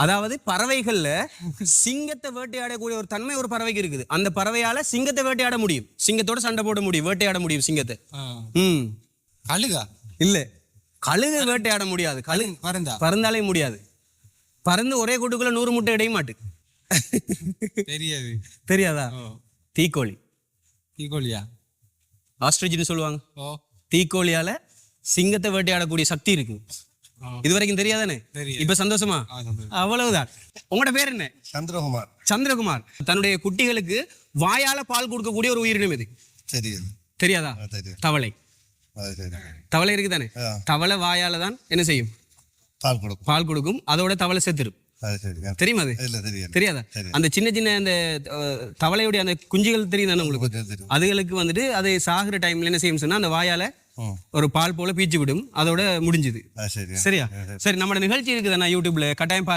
அதாவது பறவைகள்ல சிங்கத்தை வேட்டையாடக்கூடிய ஒரு தன்மை ஒரு பறவைக்கு இருக்குது. அந்த பறவையால சிங்கத்தை வேட்டையாட முடியும், சிங்கத்தோட சண்டை போட முடியும், வேட்டையாட முடியும் சிங்கத்தை. கழுகா இல்ல, கழுகு வேட்டையாட முடியாது. கழுகு பறந்தாலே முடியாது. பறந்து ஒரே கூட்டுக்குள்ள 100 முட்டை இடைய மாட்டு. தெரியாது. தெரியாதா? தீக்கோழி. தீக்கோழியா? ஆஸ்ட்ரிச்னு சொல்லுவாங்க. தீக்கோழியால சிங்கத்தை வேட்டையாடக்கூடிய சக்தி இருக்கு. இதுவரைக்கும் தெரியாதானே? இப்ப சந்தோஷமா? அவ்வளவுதான். உங்களோட பேர் என்ன? சந்திரகுமார். சந்திரகுமார். தன்னுடைய குட்டிகளுக்கு வாயால பால் கொடுக்கக்கூடிய ஒரு உயிரினம் இது. தெரியாதா? தவளை. தவளை இருக்குதானே? தவளை வாயால தான் என்ன செய்யும்? பால் கொடுக்கும். அதோட தவளை செத்துரும். தெரியுமா? அது தெரியாதா? அந்த சின்ன சின்ன அந்த தவளையுடைய அந்த குஞ்சுகள் தெரியும் தானே உங்களுக்கு? அதுகளுக்கு வந்துட்டு அதை சாகுற டைம்ல என்ன செய்யும் சொன்னா அந்த வாயால ஒரு பால் போல பீச்சு விடும். அதோட முடிஞ்சுது. சரியா? சரி, நம்மளோட நிகழ்ச்சி இருக்குதாண்ணா யூடியூப்ல, கட்டாயம் பாரு.